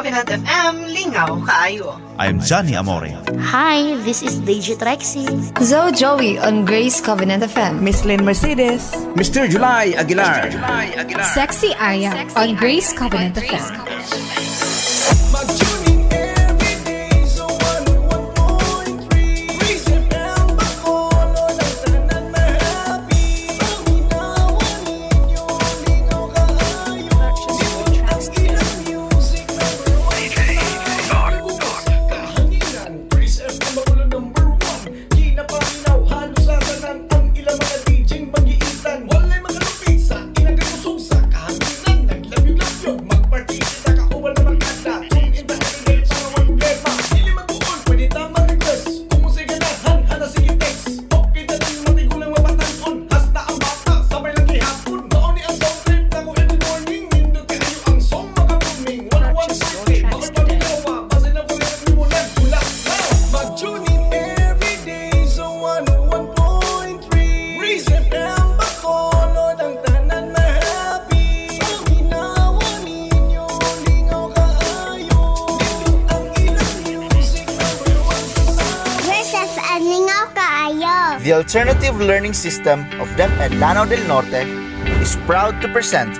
Covenant FM, lingaw kaayo. I'm Johnny Amore. Hi, this is Deji Trexie. Zoe Joey on Grace Covenant FM. Miss Lynn Mercedes. Mr. July Aguilar. Sexy Aya on Grace Covenant FM. The alternative learning system of DepEd Lanao del Norte is proud to present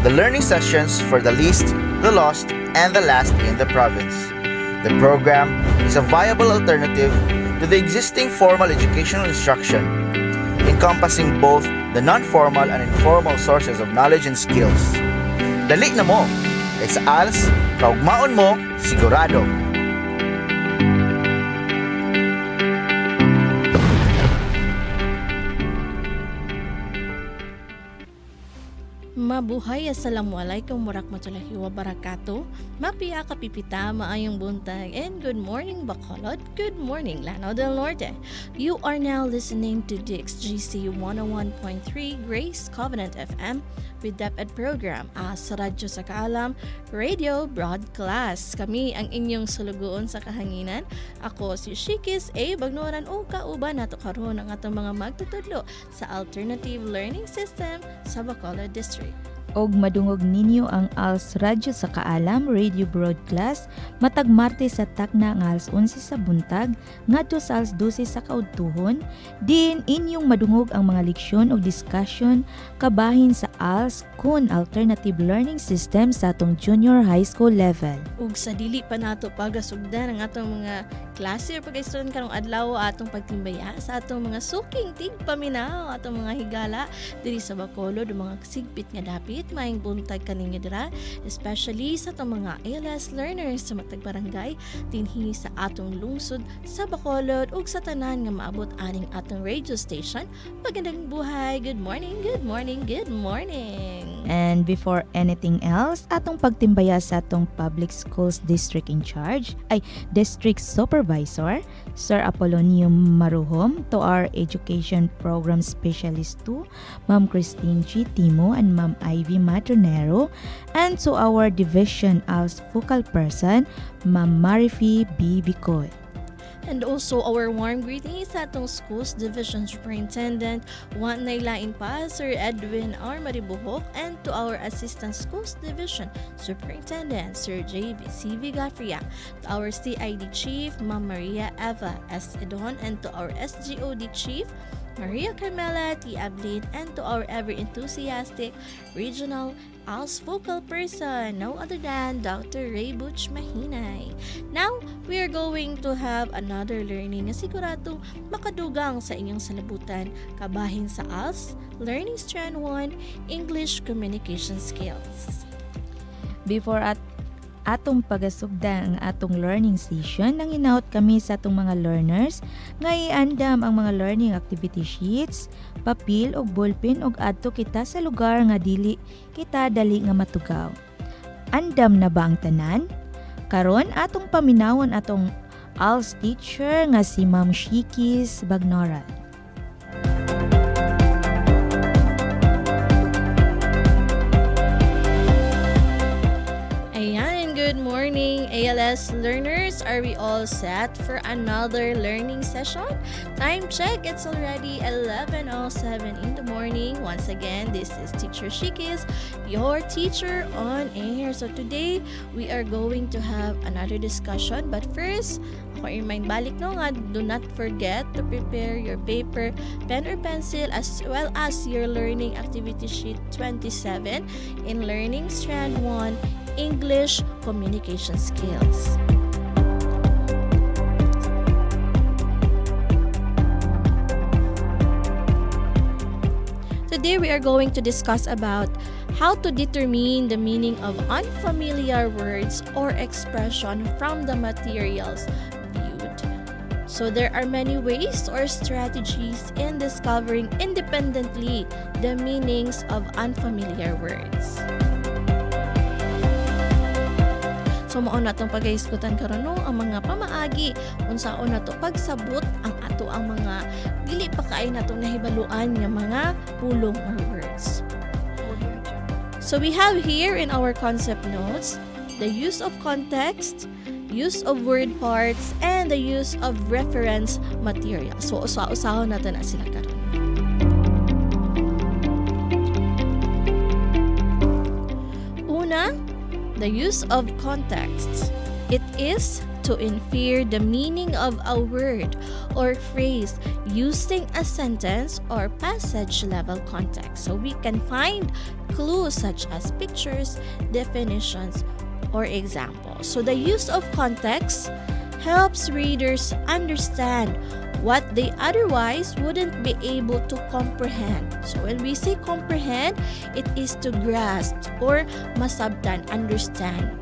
the learning sessions for the least, the lost, and the last in the province. The program is a viable alternative to the existing formal educational instruction, encompassing both the non-formal and informal sources of knowledge and skills. Dali na mo! Kay sa ALS, kaugmaon mo, sigurado! Mabuhay, assalamualaikum warahmatullahi wabarakatuh. Mapiya kapipita, maayong buntag, and good morning Bacolod, good morning Lanao del Norte. You are now listening to DXGC 101.3 Grace Covenant FM with DepEd program sa Radyo sa Kaalam Radio Broadcast. Kami ang inyong sulugoon sa kahanginan. Ako si Shikis A. Bagnoran o kauban nato karon ang atong mga magtutudlo sa Alternative Learning System sa Bacolod District. Og madungog ninyo ang Als Radyo sa Kaalam Radio Broadcast matag Martes sa takna nga alas 11 sa buntag ngadto sa alas 12 sa kaudtuhon. Din inyong madungog ang mga leksyon o discussion kabahin sa Als kun Alternative Learning System sa atong junior high school level. Ug sa dili pa nato pagasugdan ang atong mga klase o pag-student karong adlaw atong pagtimbaya sa atong mga suking tigpaminaw atong mga higala diri sa Bacolod o mga sigpit nga dapit maayong buntag kaninyo dira, especially sa atong mga ALS learners sa matag barangay dinhi sa atong lungsod sa Bacolod ug sa tanan nga maabot aning atong radio station. Magandang buhay, good morning, good morning, good morning. And before anything else, atong pagtimbaya sa atong public schools district in charge ay district supervisor Sir Apolonio Maruhom, to our education program specialist 2 Ma'am Christine G. Timo and Ma'am Ivy Matronero, and to our division als focal person Ma'am Marifi B. Bicoy. And also our warm greetings sa atong schools division superintendent Juan Nailain pa Sir Edwin R. Maribuhok, and to our assistant schools division superintendent Sir J.B.C. Vigafria, to our CID chief Ma'am Maria Eva S. Edon, and to our SGOD chief Maria Carmela T. Ablin, and to our ever enthusiastic regional Als focal person, no other than Dr. Ray Butch Mahinay. Now, we are going to have another learning na siguradong makadugang sa inyong salabutan kabahin sa Als Learning Strand 1 English Communication Skills. Before atong pagasugda ang atong learning session, nang inaot kami sa atong mga learners nga iandam ang mga learning activity sheets, papel og ballpen ug adto kita sa lugar nga dili kita dali nga matugaw. Andam na ba ang tanan? Karon atong paminawon atong ALS teacher nga si Ma'am Shikis Bagnoran. morning, ALS learners. Are we all set for another learning session? Time check, it's already 11:07 in the morning. Once again, this is Teacher Shikis, your teacher on air. So today, we are going to have another discussion. But first, ako i-remind balik no nga, do not forget to prepare your paper, pen or pencil, as well as your learning activity sheet 27 in Learning Strand 1, English Communication Skills. Today we are going to discuss about how to determine the meaning of unfamiliar words or expression from the materials viewed. So there are many ways or strategies in discovering independently the meanings of unfamiliar words. So mao na tong pagahisgutan karon no ang mga pamaagi unsaon nato pagsabot ang ato ang mga dili pa kaay natong nahibaluan nga mga pulong or words. So we have here in our concept notes the use of context, use of word parts, and the use of reference material. So usa-usahon natin na sila karon. Una, the use of context. It is to infer the meaning of a word or phrase using a sentence or passage level context. So we can find clues such as pictures, definitions, or examples. So the use of context helps readers understand what they otherwise wouldn't be able to comprehend. So when we say comprehend, it is to grasp or masabtan, understand.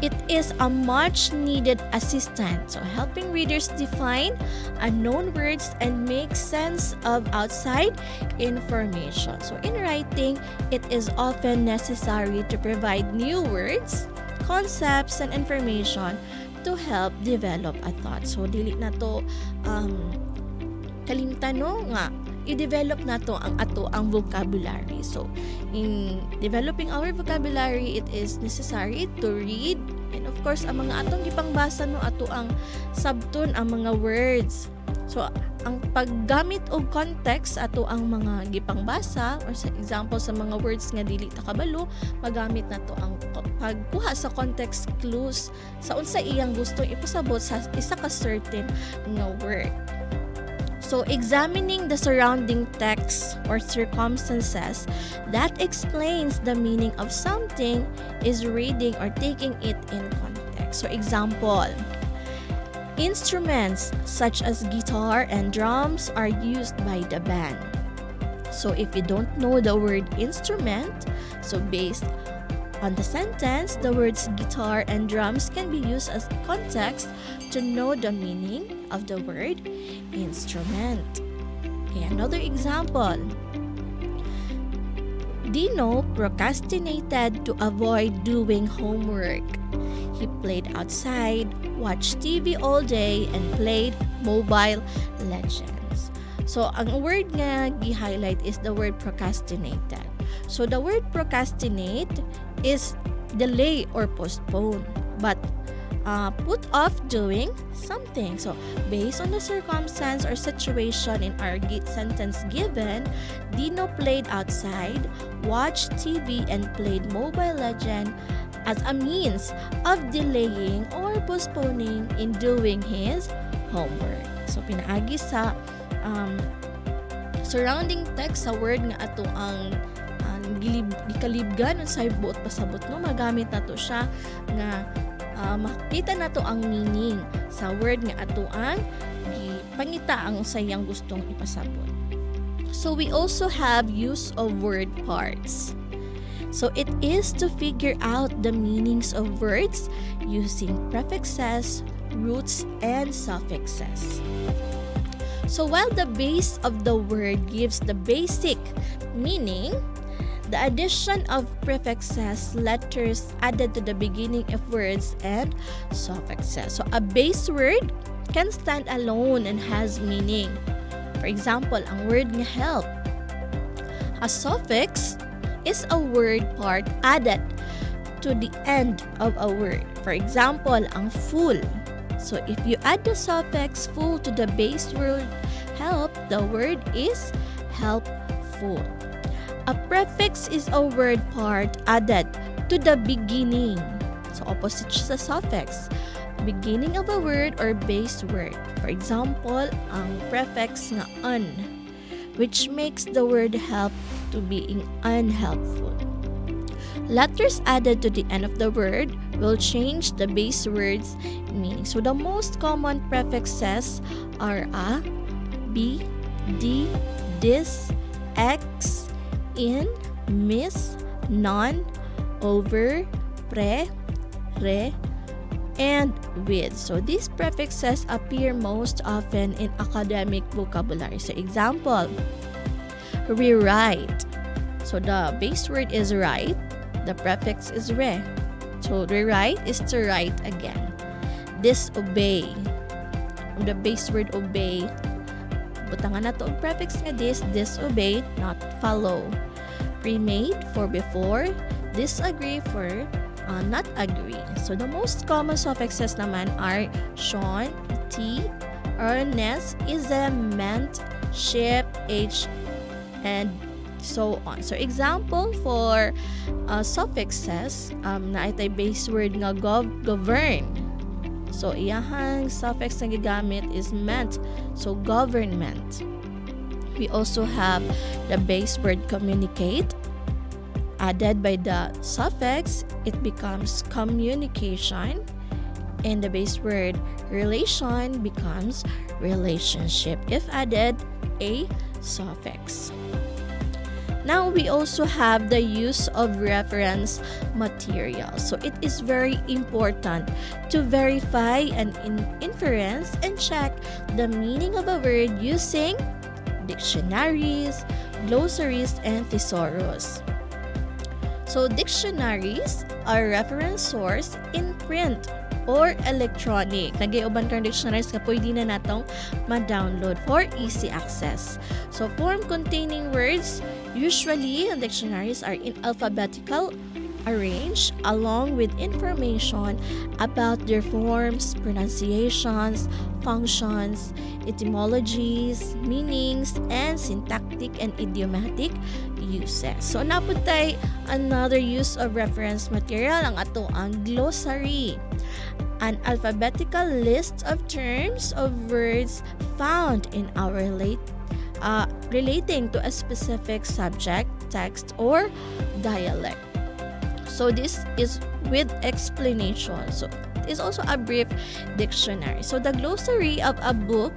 It is a much needed assistant, so helping readers define unknown words and make sense of outside information. So in writing, it is often necessary to provide new words, concepts, and information to help develop a thought. So dili na to kalimtan no nga i-develop na to ang ato ang vocabulary. So in developing our vocabulary, it is necessary to read, and of course ang mga atong gipangbasa no ato ang sabton ang mga words. So ang paggamit og context ato ang mga gipangbasa, or sa example sa mga words nga dili ta kabalo, magamit na to ang pagkuha sa context clues sa unsa iyang gustong ipasabot sa isa ka certain nga word. So examining the surrounding text or circumstances that explains the meaning of something is reading or taking it in context. So example, instruments such as guitar and drums are used by the band. So if you don't know the word instrument, so based on the sentence, the words guitar and drums can be used as context to know the meaning of the word instrument. Okay, another example. Dino procrastinated to avoid doing homework. He played outside, watched TV all day, and played Mobile Legends. So, ang word nga gi-highlight is the word procrastinated. So, the word procrastinate is delay or postpone, but put off doing something. So, based on the circumstance or situation in our sentence given, Dino played outside, watched TV, and played Mobile Legend as a means of delaying or postponing in doing his homework. So, pinaagi sa surrounding text sa word nga ato ang gikalibgan sa buot pasabot no, magamit na to siya nga makita na to ang meaning sa word nga ato ang pangita ang sayang gustong ipasabot. So we also have use of word parts. So it is to figure out the meanings of words using prefixes, roots, and suffixes. So while the base of the word gives the basic meaning, the addition of prefixes, letters added to the beginning of words, and suffixes. So a base word can stand alone and has meaning. For example, ang word nga help. A suffix is a word part added to the end of a word. For example, ang full. So if you add the suffix full to the base word help, the word is helpful. A prefix is a word part added to the beginning. So opposite siya sa suffix. Beginning of a word or base word. For example, ang prefix nga un, which makes the word help to being unhelpful. Letters added to the end of the word will change the base word's meaning. So the most common prefixes are a, b, d, dis, x, in, miss, non, over, pre, re, and with. So these prefixes appear most often in academic vocabulary. So example, rewrite. So the base word is write. The prefix is re. So rewrite is to write again. Disobey. From the base word obey, butangan na to ang prefix nga disobey, not follow. Pre-made for before, disagree for not agree. So the most common suffixes naman are Sean, T, earnest, ism, meant, ship, H, and so on. So example for suffixes, na itay base word nga govern. So iyahang suffix na gigamit is meant. So government. We also have the base word communicate. Added by the suffix, it becomes communication. And the base word relation becomes relationship if added a suffix. Now we also have the use of reference material. So it is very important to verify an inference and check the meaning of a word using dictionaries, glossaries, and thesaurus. So dictionaries are reference source in print or electronic. Nag-iuban kang dictionaries na pwede na natong ma-download for easy access. So form containing words, usually dictionaries are in alphabetical arranged along with information about their forms, pronunciations, functions, etymologies, meanings, and syntactic and idiomatic uses. So napuntay another use of reference material ang ato ang glossary. An alphabetical list of terms of words found in our relating to a specific subject, text, or dialect. So this is with explanation. So it is also a brief dictionary. So the glossary of a book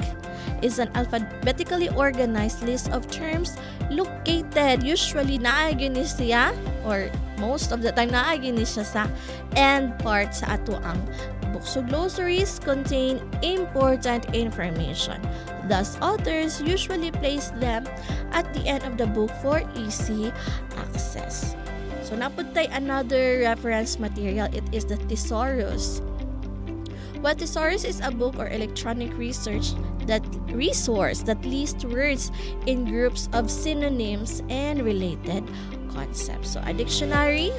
is an alphabetically organized list of terms located usually naagin siya or most of the time naagin siya sa end part sa ato ang book. So glossaries contain important information. Thus, authors usually place them at the end of the book for easy access. So napuntay another reference material. It is the thesaurus. Well, thesaurus is a book or electronic resource that lists words in groups of synonyms and related concepts. So a dictionary,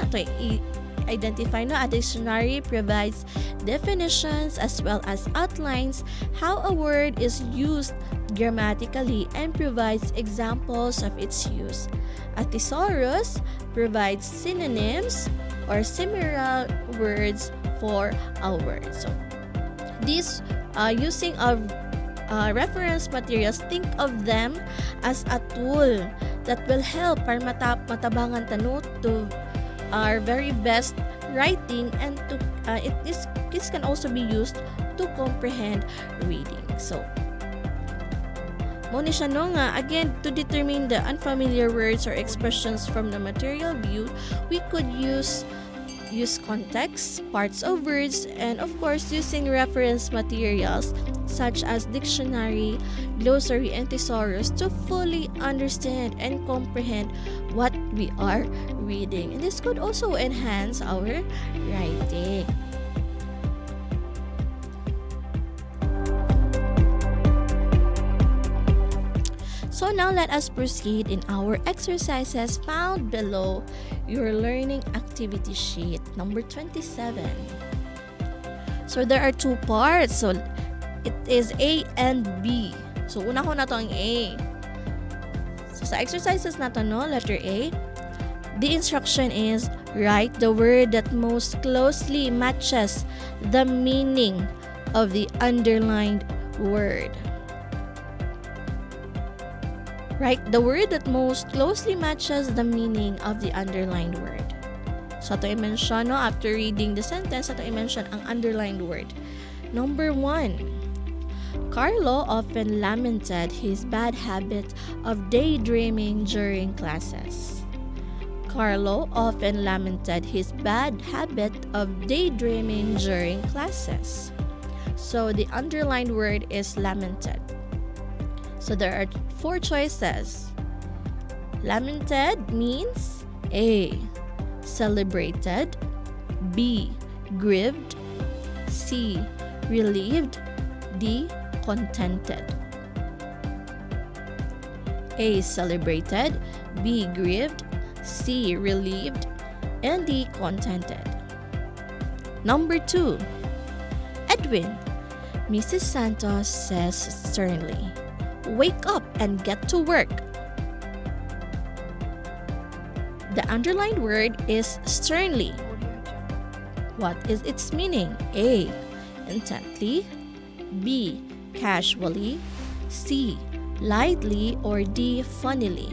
identify a dictionary provides definitions as well as outlines how a word is used grammatically and provides examples of its use. A thesaurus provides synonyms or similar words for a word. So these using of reference materials, think of them as a tool that will help para matabangan tanu to our very best writing, and to this can also be used to comprehend reading. So Muna siya no nga, again, to determine the unfamiliar words or expressions from the material view, we could use context, parts of words, and of course using reference materials such as dictionary, glossary, and thesaurus to fully understand and comprehend what we are reading. And this could also enhance our writing. So now let us proceed in our exercises found below your learning activity sheet. Number 27. So there are two parts. So it is A and B. So una ko na to ang A. So sa exercises na to, no, letter A, the instruction is write the word that most closely matches the meaning of the underlined word. Write the word that most closely matches the meaning of the underlined word. So ito i-mention, no, after reading the sentence, ito i-mention ang underlined word. Number 1. Carlo often lamented his bad habit of daydreaming during classes. Carlo often lamented his bad habit of daydreaming during classes. So the underlined word is lamented. So there are 4 choices. Lamented means A, celebrated, B, grieved, C, relieved, D, contented. A, celebrated, B, grieved, C, relieved, and D, contented. Number 2. Edwin, Mrs. Santos says sternly, "Wake up and get to work." The underlined word is sternly. What is its meaning? A, intently, B, casually, C, lightly, or D, funnily.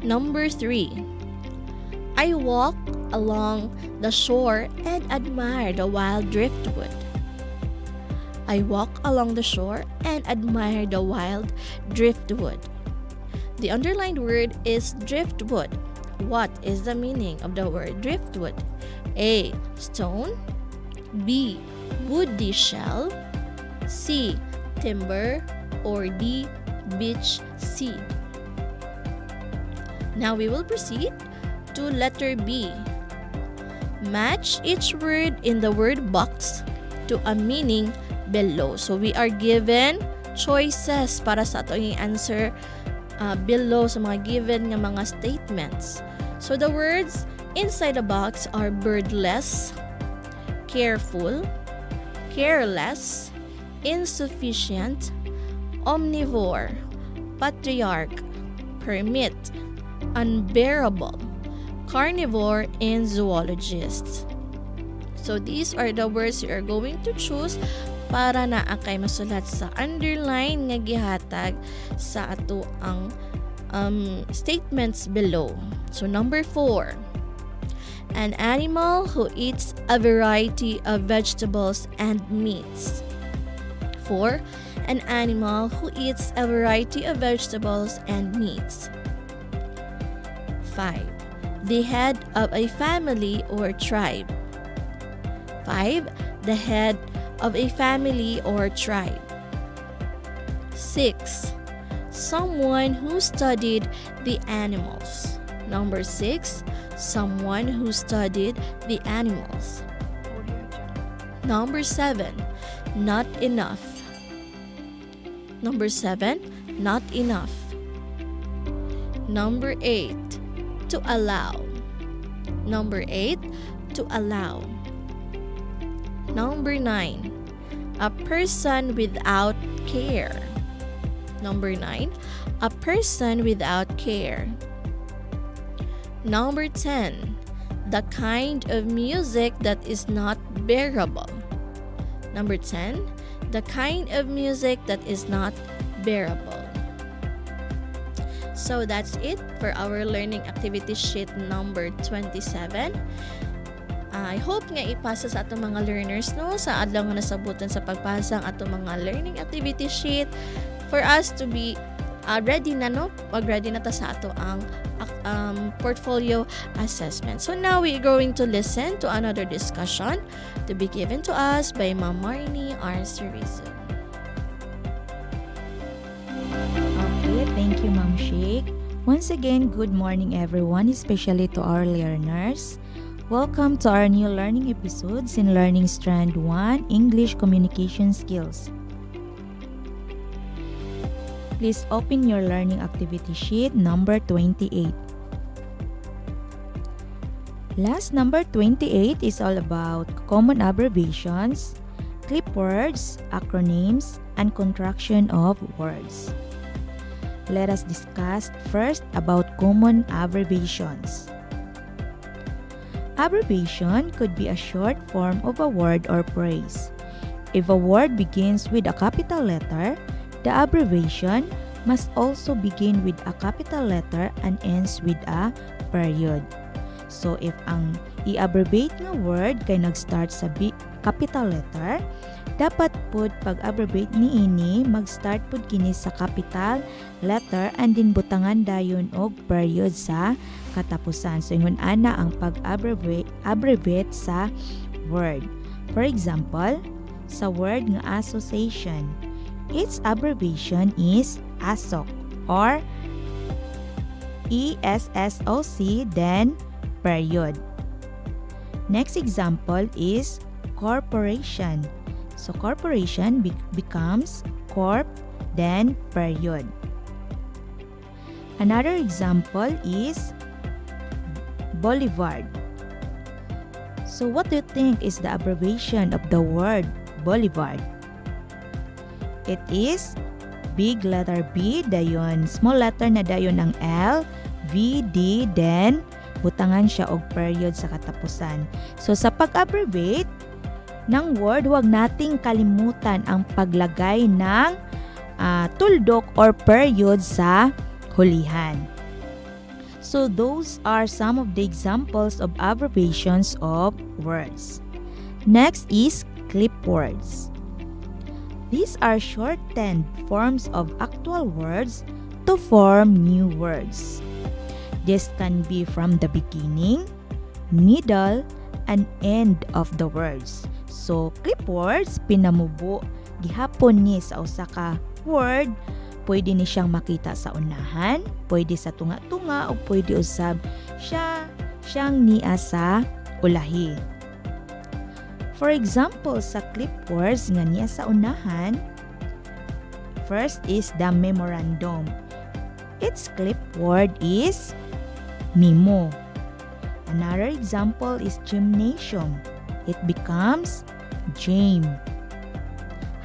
Number 3. I walk along the shore and admire the wild driftwood. I walk along the shore and admire the wild driftwood. The underlined word is driftwood. What is the meaning of the word driftwood? A, stone, B, woody shell, C, timber, or D, beach sea. Now we will proceed to letter B. Match each word in the word box to a meaning below. So we are given choices para sa ating answer below sa mga given nga mga statements. So the words inside the box are birdless, careful, careless, insufficient, omnivore, patriarch, permit, unbearable, carnivore, and zoologist. So these are the words you are going to choose para na kay masulat sa underline nga gihatag sa ato ang statements below. So number 4. An animal who eats a variety of vegetables and meats. 4. An animal who eats a variety of vegetables and meats. 5. The head of a family or tribe. 5. The head of a family or tribe. 6. Someone who studied the animals. Number 6. Someone who studied the animals. Number 7. Not enough. Number 7. Not enough. Number 8. To allow. Number 8. To allow. Number 9. A person without care. Number 9. A person without care. Number 10. The kind of music that is not bearable. Number 10. The kind of music that is not bearable. So that's it for our learning activity sheet number 27. I hope nga ipasa sa atong mga learners, no, sa adlaw nga nasabutan sa pagpasa ang atong mga learning activity sheet for us to be ready na, no, mag-ready na ta sa ato ang portfolio assessment. So now we are going to listen to another discussion to be given to us by Ma'am Marini R. Cerezo. Okay, thank you, Ma'am Sheikh. Once again, good morning everyone, especially to our learners. Welcome to our new learning episodes in Learning Strand 1, English Communication Skills. Please open your learning activity sheet number 28. Last, number 28 is all about common abbreviations, clip words, acronyms, and contraction of words. Let us discuss first about common abbreviations. Abbreviation could be a short form of a word or phrase. If a word begins with a capital letter, the abbreviation must also begin with a capital letter and ends with a period. So, if ang i-abbreviate nga word kay nag-start sa capital letter, dapat pud pag-abbreviate niini mag-start pud kini sa capital letter and din butangan dayon og period sa katapusan. So, ingon ana ang pag-abbreviate sa word. For example, sa word nga association, its abbreviation is ASOC or ESSOC, then period. Next example is corporation. So corporation becomes corp, then period. Another example is boulevard. So what do you think is the abbreviation of the word boulevard? It is big letter B, dayon small letter na dayon ang L, V, D, then butangan siya og period sa katapusan. So sa pag-abbreviate ng word, huwag nating kalimutan ang paglagay ng tuldok or period sa hulihan. So those are some of the examples of abbreviations of words. Next is clip words. These are shortened forms of actual words to form new words. This can be from the beginning, middle, and end of the words. So, clip words, pinamubo, gihapon ni sa usa ka word, pwede ni siyang makita sa unahan, pwede sa tunga-tunga, o pwede usab siyang niya sa ulahi. For example, sa clip words nga niya sa unahan, first is the memorandum. Its clip word is memo. Another example is gymnasium. It becomes gym.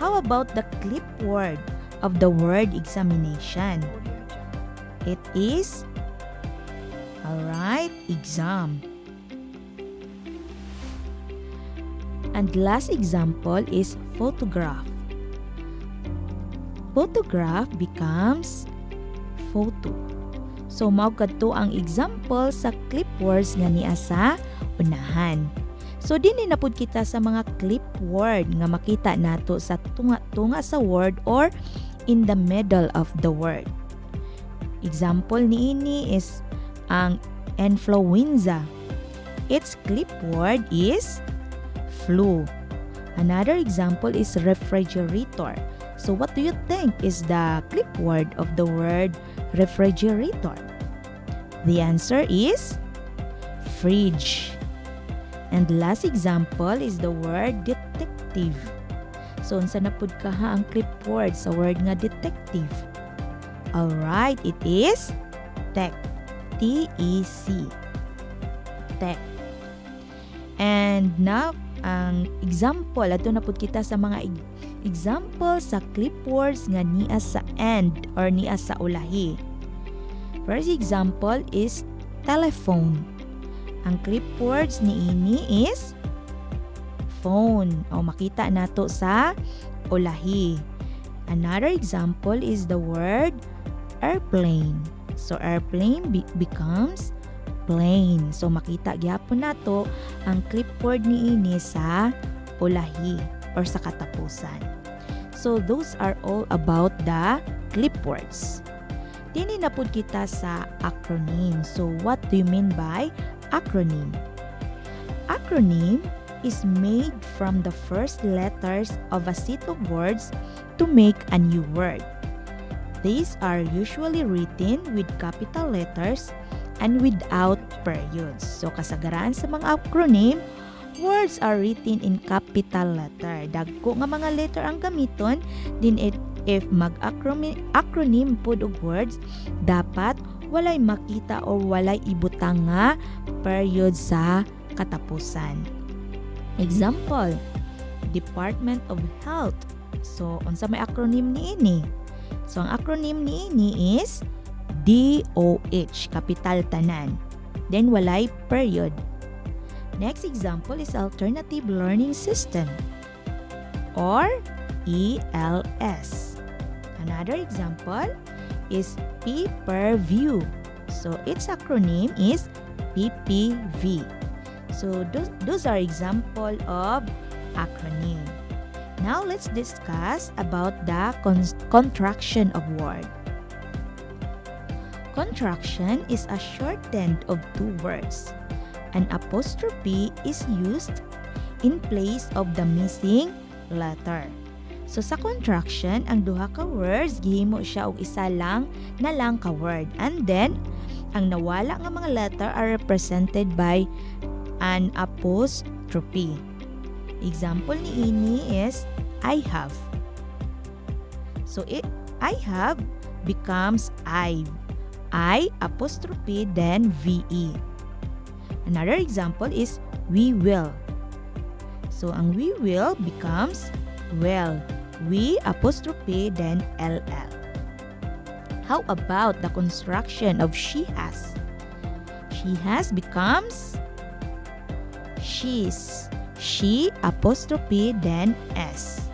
How about the clip word of the word examination? It is, alright, exam. And last example is photograph. Photograph becomes photo. So, mao kadto ang example sa clip words nga niya sa unahan. So, dinhi na pud kita sa mga clip word nga makita nato sa tunga-tunga sa word or in the middle of the word. Example niini is ang influenza. Its clip word is flu. Another example is refrigerator. So, what do you think is the clip word of the word refrigerator? The answer is fridge. And last example is the word detective. So, unsa na pud ka ha ang clip word sa word nga detective? Alright, it is tech. T-E-C. Tech. And now, ang example, ato na pud kita sa mga example sa clip words nga niya sa end or niya sa ulahi. First example is telephone. Ang clip words niini is phone. O makita nato sa ulahi. Another example is the word airplane. So airplane becomes plane. So makita gyapon nato ang clip word niini sa ulahi or sa katapusan. So those are all about the clip words. Dini na pud kita sa acronym. So what do you mean by acronym? Acronym is made from the first letters of a set of words to make a new word. These are usually written with capital letters and without periods. So kasagaran sa mga acronym, words are written in capital letter. Dagko nga mga letter ang gamiton, din if mag-acronym pud og words, dapat walay makita o walay ibutang nga period sa katapusan. Example, Department of Health. So, unsa may acronym niini? So, ang acronym niini is DOH, kapital tanan. Then, walay period. Next example is Alternative Learning System or ELS. Another example is pay-per-view. So, its acronym is PPV. So, those are example of acronym. Now, let's discuss about the contraction of word. Contraction is a shortened of two words. An apostrophe is used in place of the missing letter. So, sa contraction, ang duha ka words, gihimo siya og isa lang na lang ka word. And then, ang nawala nga mga letter are represented by an apostrophe. Example ni ini is I have. So, I have becomes I apostrophe then VE. Another example is we will. So, ang we will becomes well. We apostrophe then LL. How about the construction of she has? She has becomes she's. She apostrophe then S.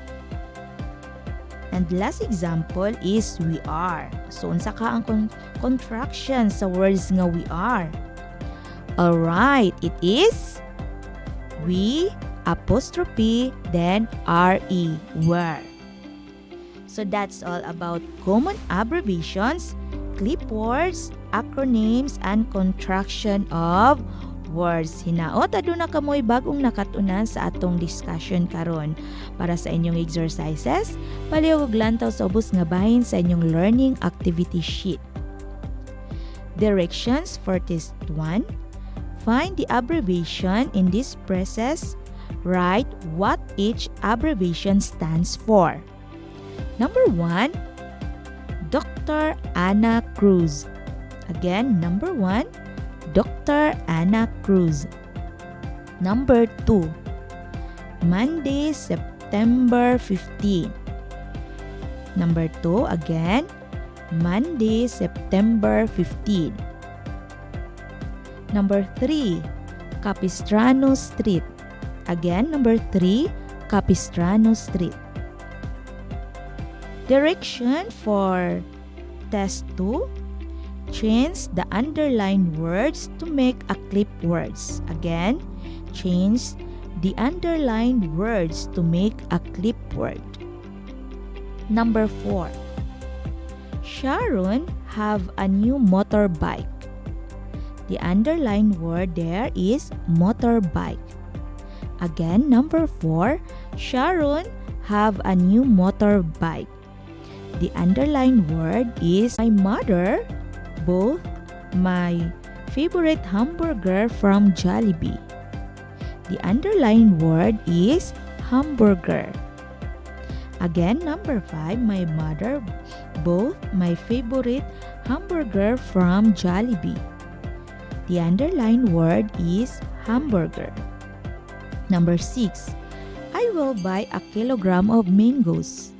And last example is we are. So, unsa ka ang contraction sa words nga we are? Alright, it is we apostrophe then RE, were. So, that's all about common abbreviations, clip words, acronyms, and contraction of words. Hinaot, aduna kamoy bagong nakatunan sa atong discussion karon. Para sa inyong exercises, palihog lantaw sa ubos nga bahin sa inyong learning activity sheet. Directions for test 1. Find the abbreviation in this process. Write what each abbreviation stands for. Number 1, Dr. Ana Cruz. Again, number 1, Dr. Ana Cruz. Number 2, Monday, September 15. Number 2, again, Monday, September 15. Number 3, Capistrano Street. Again, number 3, Capistrano Street. Direction for test 2. Change the underlined words to make a clip words. Again, change the underlined words to make a clip word. Number 4. Sharon have a new motorbike. The underlined word there is motorbike. Again, number 4. Sharon have a new motorbike. The underlined word is my mother both my favorite hamburger from Jollibee. The underlined word is hamburger. Again, number 5, my mother both my favorite hamburger from Jollibee. The underlined word is hamburger. Number 6, I will buy a kilogram of mangoes.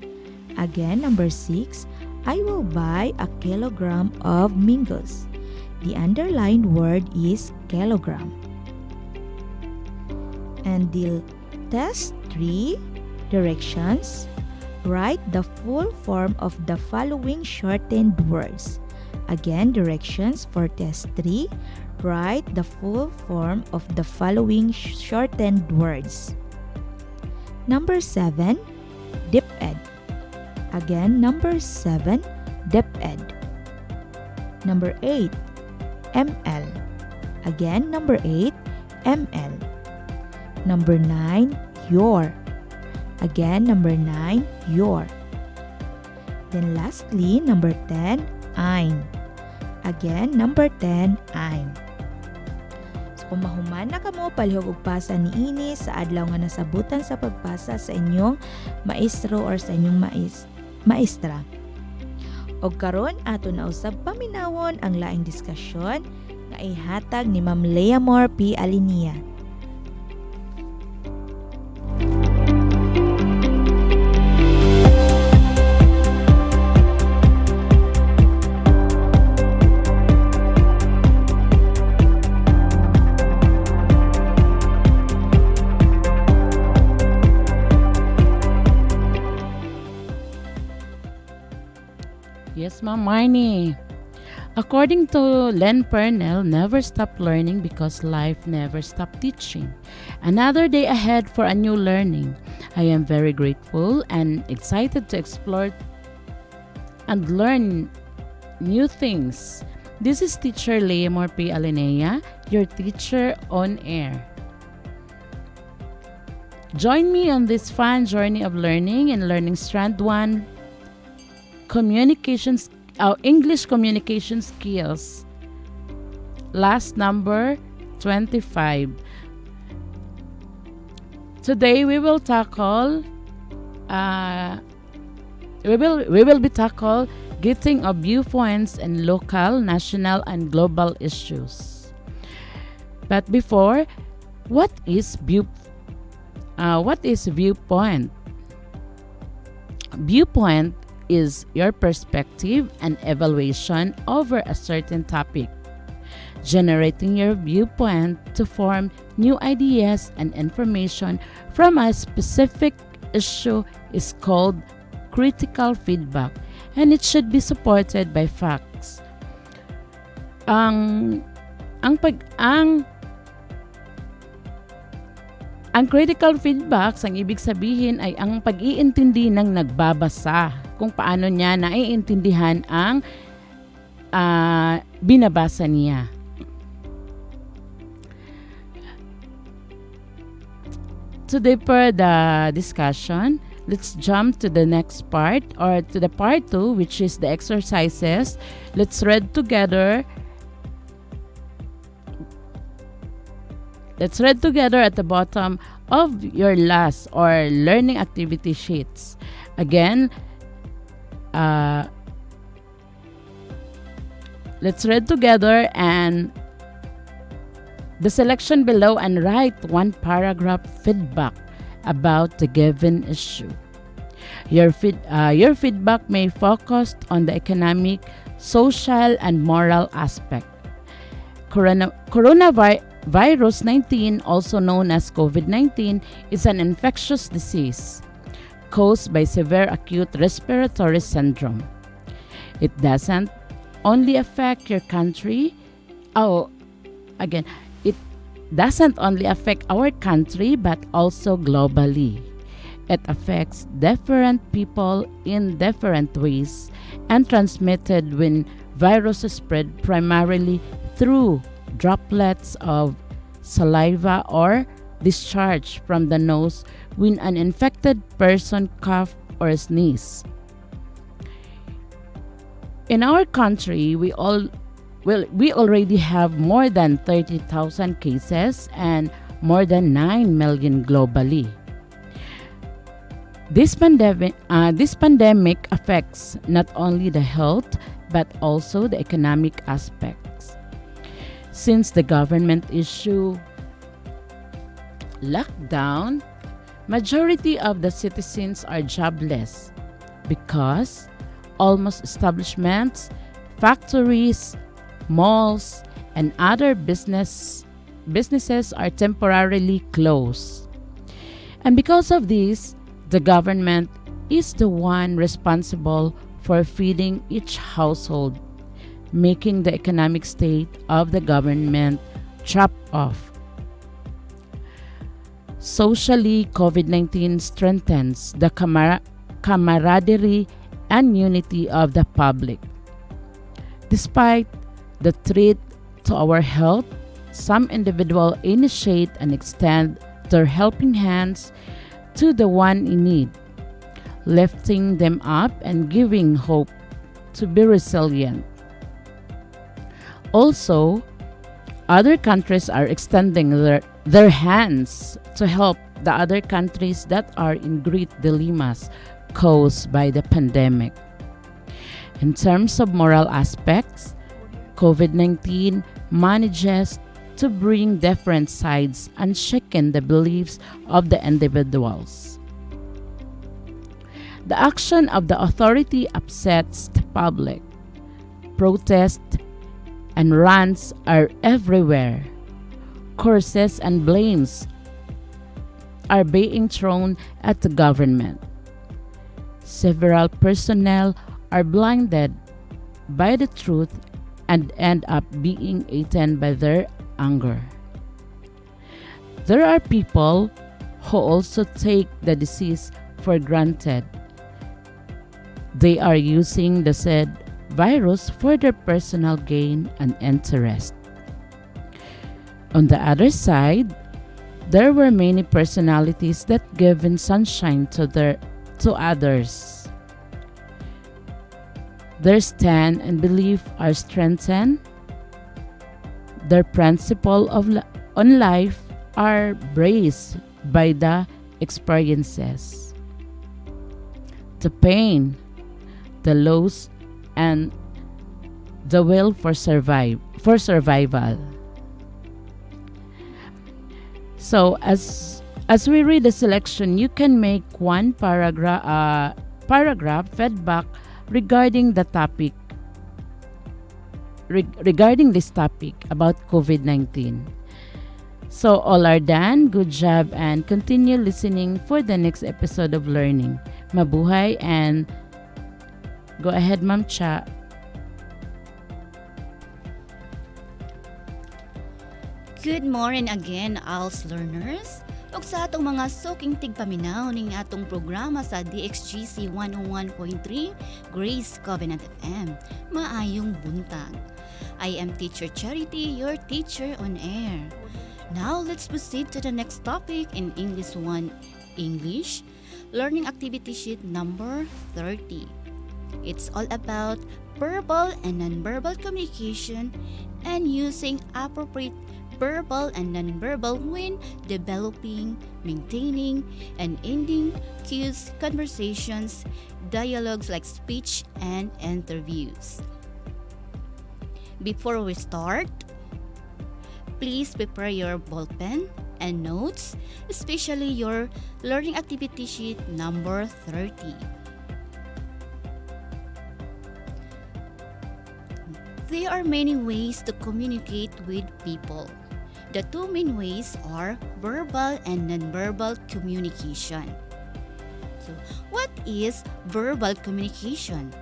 Again, number 6, I will buy a kilogram of mangoes. The underlined word is kilogram. And the test 3 directions. Write the full form of the following shortened words. Again, directions for test 3. Write the full form of the following shortened words. Number 7, dip-ed. Again, number 7, dep-ed. Number 8, ML. Again, number 8, ML. Number 9, your. Again, number 9, your. Then lastly, number 10, ein. Again, number 10, ein. So, kung mahuman na kamo, palihog og pasa ni ini sa adlaw nga nasabutan sa pagpasa sa inyong maestro or sa inyong maestra. Og karon ato na usab paminawon ang laing diskusyon nga ihatag ni Ma'am Leamor P. Alinia. Yes, Ma'am Marnie. According to Len Pernell, never stop learning because life never stop teaching. Another day ahead for a new learning. I am very grateful and excited to explore and learn new things. This is teacher Leamor P. Alinea, your teacher on air. Join me on this fun journey of learning in Learning Strand 1, English communication skills. Last number 25. Today we will tackle getting of viewpoints and local, national, and global issues. But before, what is viewpoint? Viewpoint is your perspective and evaluation over a certain topic. Generating your viewpoint to form new ideas and information from a specific issue is called critical feedback, and it should be supported by facts. Ang critical feedbacks, ang ibig sabihin ay ang pag-iintindi ng nagbabasa kung paano niya naiintindihan ang binabasa niya. To deeper the discussion, let's jump to the next part, or to the part 2, which is the exercises. Let's read together. Let's read together at the bottom of your last or learning activity sheets. Again, let's read together and the selection below and write one paragraph feedback about the given issue. Your feedback may focus on the economic, social, and moral aspect. Coronavirus 19, also known as COVID-19, is an infectious disease caused by severe acute respiratory syndrome. It doesn't only affect your country. It doesn't only affect our country but also globally. It affects different people in different ways and transmitted when viruses spread primarily through droplets of saliva or discharge from the nose when an infected person cough or sneeze. In our country, we already have more than 30,000 cases and more than 9 million globally. This pandemic affects not only the health but also the economic aspects. Since the government issue lockdown, majority of the citizens are jobless because almost establishments, factories, malls, and other businesses are temporarily closed. And because of this, the government is the one responsible for feeding each household, making the economic state of the government drop off. Socially, COVID-19 strengthens the camaraderie and unity of the public. Despite the threat to our health, some individuals initiate and extend their helping hands to the one in need, lifting them up and giving hope to be resilient. Also, other countries are extending their hands to help the other countries that are in great dilemmas caused by the pandemic. In terms of moral aspects, COVID-19 manages to bring different sides and shaken the beliefs of the individuals. The action of the authority upsets the public. Protests and rants are everywhere. Curses and blames are being thrown at the government. Several personnel are blinded by the truth and end up being eaten by their anger. There are people who also take the disease for granted. They are using the said virus for their personal gain and interest. On the other side, there were many personalities that given sunshine to others. Their stand and belief are strengthened. Their principle on life are braced by the experiences. The pain, the loss, and the will for survival. So as we read the selection, you can make one paragraph feedback regarding the topic regarding this topic about COVID-19. So all are done. Good job and continue listening for the next episode of Learning. Mabuhay and go ahead, Ma'am Cha. Good morning again, Als learners. Ug sa atong mga suking tigpaminaw ning atong programa sa DXGC 101.3 Grace Covenant FM. Maayong buntag. I am Teacher Charity, your teacher on air. Now let's proceed to the next topic in English 1 English, Learning Activity Sheet number 30. It's all about verbal and nonverbal communication and using appropriate verbal and nonverbal when developing, maintaining, and ending cues, conversations, dialogues like speech and interviews. Before we start, please prepare your ballpen and notes, especially your learning activity sheet number 30. There are many ways to communicate with people. The two main ways are verbal and nonverbal communication. So, what is verbal communication?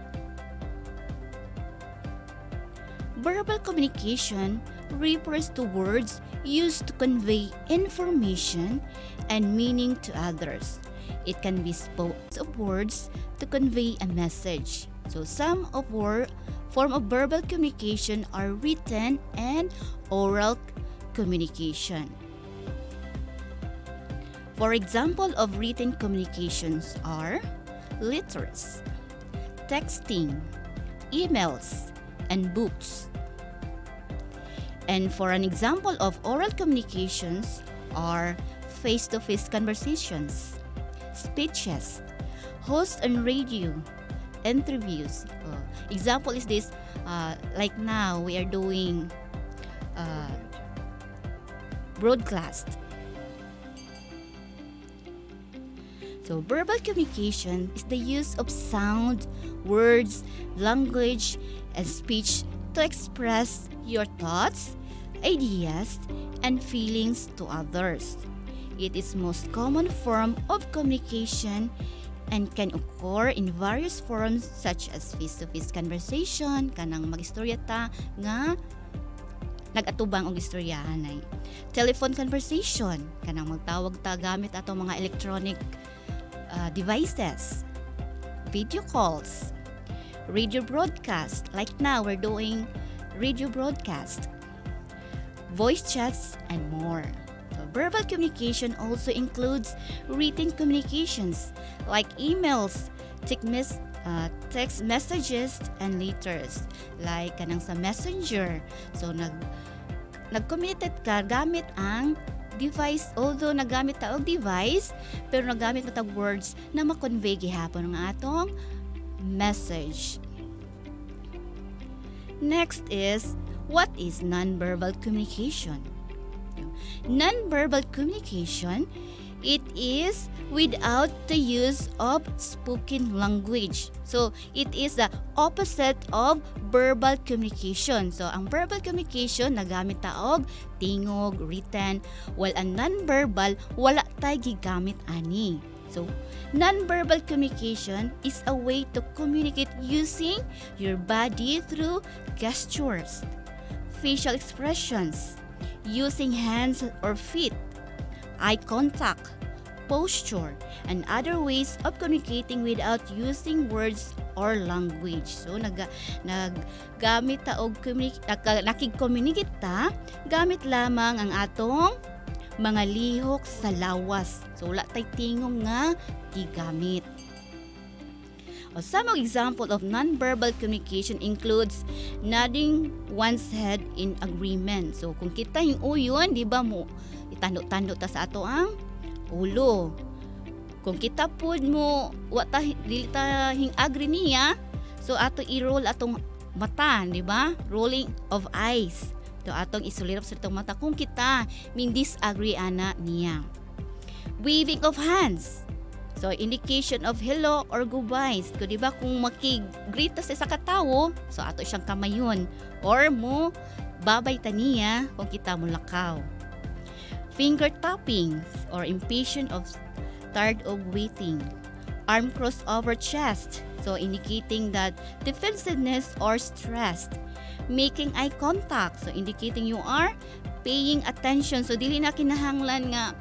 Verbal communication refers to words used to convey information and meaning to others. It can be spoken of words to convey a message. So, some of form of verbal communication are written and oral communication. For example of written communications are letters, texting, emails, and books. And for an example of oral communications are face-to-face conversations, speeches, hosts on radio, interviews. Example is this, like now we are doing broadcast. So verbal communication is the use of sound, words, language, and speech to express your thoughts, ideas, and feelings to others. It is most common form of communication and can occur in various forms such as face-to-face conversation, kanang mag-istorya ta nga nag-atubang og istoryahan ay. Telephone conversation, kanang magtawag ta gamit ato mga electronic devices. Video calls. Radio broadcast, like now we're doing radio broadcast. Voice chats and more. So verbal communication also includes written communications like emails, text messages, and letters. Like kanang sa messenger. So nag-committed ka gamit ang device, although nagamit ta og device, pero nagamit mo ta words na ma-convey gihapon ang atong message. Next is, what is nonverbal communication? Nonverbal communication, it is without the use of spoken language. So, it is the opposite of verbal communication. So, ang verbal communication, nagamit taog, tingog, written, while ang nonverbal, wala tayo gigamit ani. So, nonverbal communication is a way to communicate using your body through gestures, facial expressions, using hands or feet, eye contact, posture, and other ways of communicating without using words or language. So, naggamit ta og nakig-communicate ta gamit lamang ang atong mga lihok sa lawas. So, wala tay tingong nga gigamit. Some example of nonverbal communication includes nodding one's head in agreement. So, kung kita yung uyon, di ba mo, itando-tando ta sa ato ang ulo. Kung kita pud mo, dili ta hing agree niya, so ato i-roll atong mata, di ba? Rolling of eyes. So, atong isulirap sa itong mata kung kita min disagree ana niya. Waving of hands. So, indication of hello or goodbye. So, di ba kung makig-greet ta sa isa ka tawo, so ato siyang kamayon. Or mo, babay ta niya kung kita mo lakaw. Finger tapping or impatient of tired of waiting. Arm crossed over chest. So, indicating that defensiveness or stressed. Making eye contact. So, indicating you are paying attention. So, dili na kinahanglan nga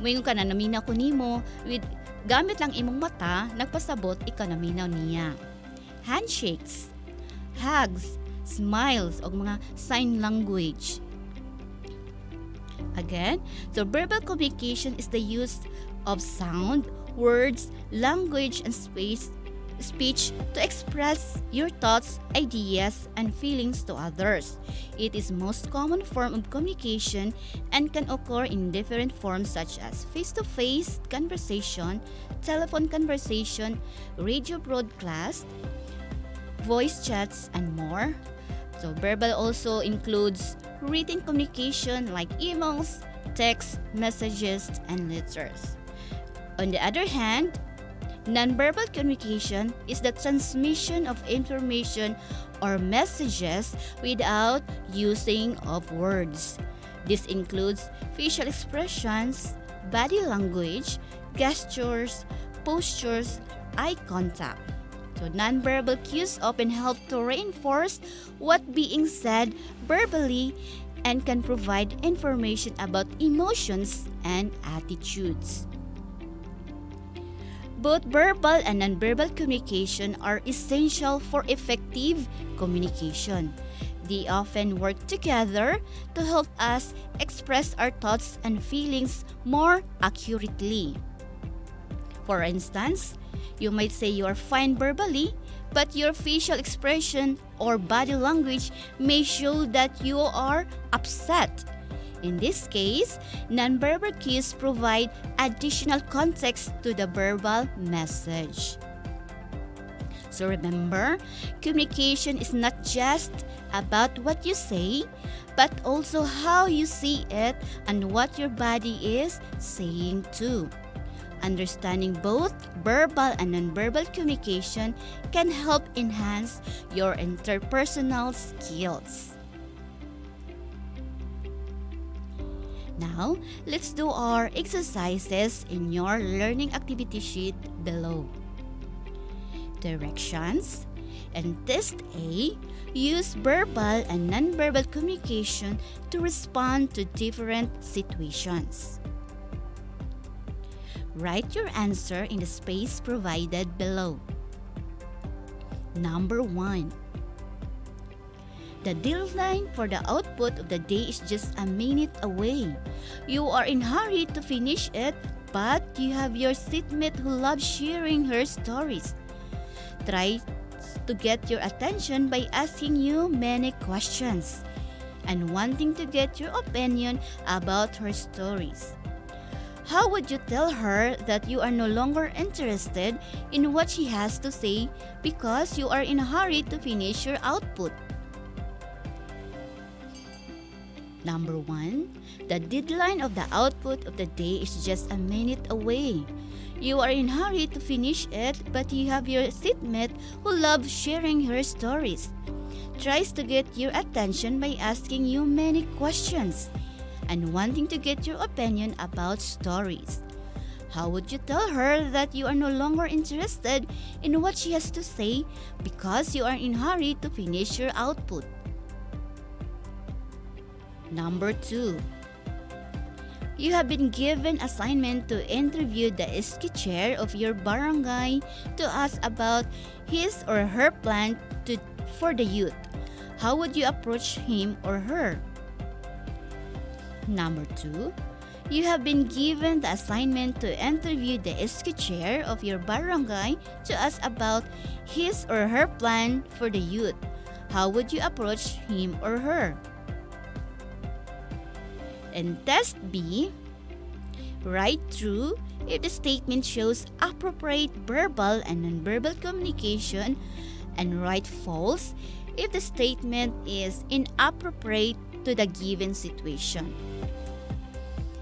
mayon ka na naminaw ko nimo with gamit lang imong mata, nagpasabot ika naminaw niya. Handshakes, hugs, smiles o mga sign language. Again, so verbal communication is the use of sound, words, language, and speech to express your thoughts, ideas, and feelings to others. It is most common form of communication and can occur in different forms such as face-to-face conversation, telephone conversation, radio broadcast, voice chats, and more. So verbal also includes written communication like emails, text, messages, and letters. On the other hand, nonverbal communication is the transmission of information or messages without using of words. This includes facial expressions, body language, gestures, postures, eye contact. So nonverbal cues often help to reinforce what being said verbally and can provide information about emotions and attitudes. Both verbal and nonverbal communication are essential for effective communication. They often work together to help us express our thoughts and feelings more accurately. For instance, you might say you are fine verbally, but your facial expression or body language may show that you are upset. In this case, nonverbal cues provide additional context to the verbal message. So remember, communication is not just about what you say, but also how you see it and what your body is saying too. Understanding both verbal and nonverbal communication can help enhance your interpersonal skills. Now, let's do our exercises in your learning activity sheet below. Directions. And test A, use verbal and nonverbal communication to respond to different situations. Write your answer in the space provided below. Number 1. The deadline for the output of the day is just a minute away. You are in a hurry to finish it, but you have your seatmate who loves sharing her stories. Try to get your attention by asking you many questions and wanting to get your opinion about her stories. How would you tell her that you are no longer interested in what she has to say because you are in a hurry to finish your output? Number 1, the deadline of the output of the day is just a minute away. You are in a hurry to finish it, but you have your seatmate who loves sharing her stories. Tries to get your attention by asking you many questions and wanting to get your opinion about stories. How would you tell her that you are no longer interested in what she has to say because you are in a hurry to finish your output? Number 2, you have been given assignment to interview the SK chair of your barangay to ask about his or her plan for the youth. How would you approach him or her? Number 2, you have been given the assignment to interview the SK chair of your barangay to ask about his or her plan for the youth. How would you approach him or her? In test B, write true if the statement shows appropriate verbal and nonverbal communication, and write false if the statement is inappropriate to the given situation.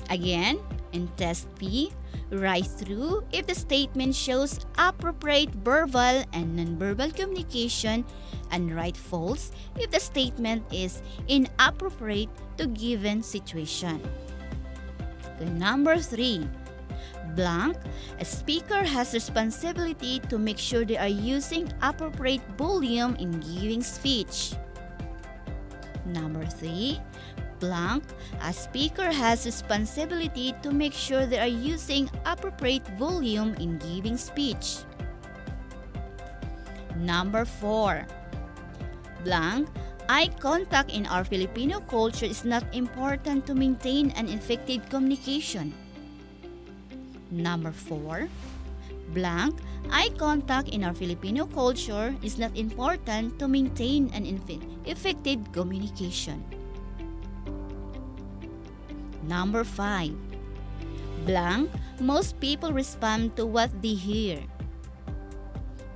Again, in test B, write true if the statement shows appropriate verbal and nonverbal communication, and write false if the statement is inappropriate to given situation. Okay, number 3, blank, a speaker has responsibility to make sure they are using appropriate volume in giving speech. Number 3, blank, a speaker has responsibility to make sure they are using appropriate volume in giving speech. Number 4, blank, eye contact in our Filipino culture is not important to maintain an effective communication. Number 4, blank, eye contact in our Filipino culture is not important to maintain an effective communication. Number 5, blank, most people respond to what they hear.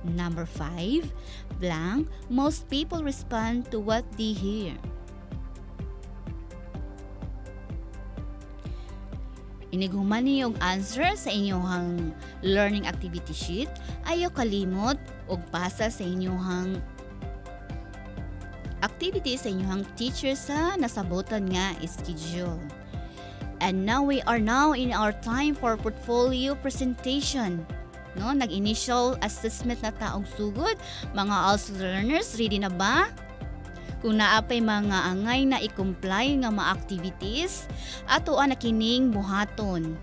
Number 5, blank, most people respond to what they hear. Iniguman niyo og answer sa inyong learning activity sheet. Ayaw kalimot og pasa sa inyong activity sa inyong teacher sa nasabotan nga schedule. And now we are in our time for portfolio presentation. No, nag-initial assessment na taong sugod. Mga ALS learners, ready na ba? Kung naapay mga angay na i-comply nga mga activities, ato na kining buhaton.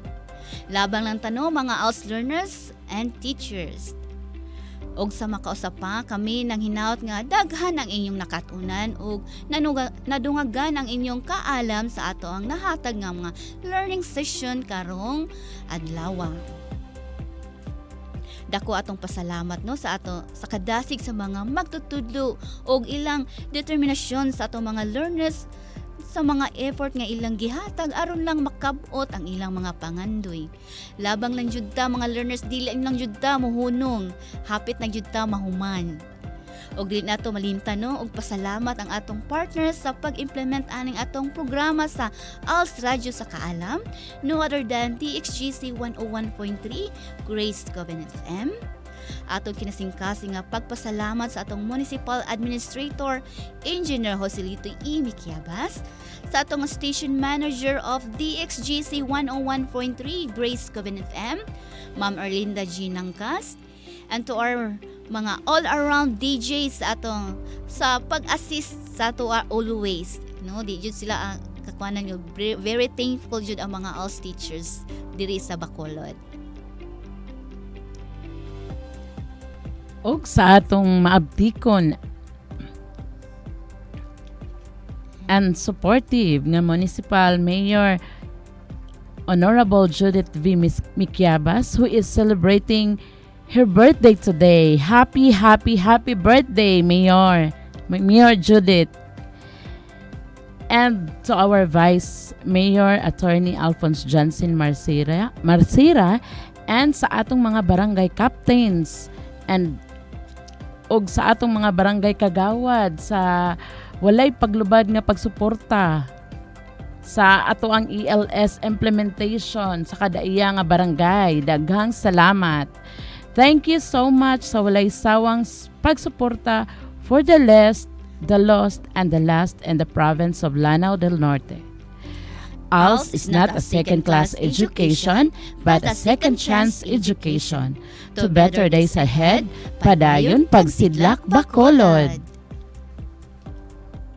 Labang lang tanong mga ALS learners and teachers. Og sa makausapa kami nang hinaut nga daghan ang inyong nakatunan og nadungagan ang inyong kaalam sa ato ang nahatag nga mga learning session karong adlaw. Dako atong pasalamat no sa kadasig sa mga magtutudlo og ilang determinasyon sa atong mga learners sa mga effort nga ilang gihatag aron lang makabot ang ilang mga pangandoy. Labang lang jud ta mga learners, dili lang jud ta mohunong, hapit na jud ta mahuman. Og dili nato malimtan no og pasalamat ang atong partners sa pag-implement aning atong programa sa ALS Radio sa Kaalam, no other than DXGC 101.3 Grace Covenant FM. Atong kinasingkasing nga pagpasalamat sa atong Municipal Administrator Engineer Joselito E. Miquiabas, sa atong Station Manager of DXGC 101.3 Grace Covenant FM, Ma'am Erlinda G. Nangkas, and to our mga all-around DJs sa pag-assist sa ato always. No, di jud sila kakuanan yo, very thankful jud ang mga ALS teachers diri sa Bacolod. Og sa atong maabtikon and supportive nga Municipal Mayor Honorable Judith V. Miquiabas, who is celebrating her birthday today. Happy birthday, Mayor Judith. And to our Vice Mayor Attorney Alphonse Johnson Marcira, and sa atong mga barangay captains and og sa atong mga barangay kagawad sa walay paglubad nga pagsuporta sa ato ang ELS implementation sa kadaiya nga barangay. Daghang salamat. Thank you so much sa walay sawang pagsuporta for the lost, and the last in the province of Lanao del Norte. ALS is not a second-class education, but a second-chance education. To better days ahead, padayon pagsidlak Bacolod.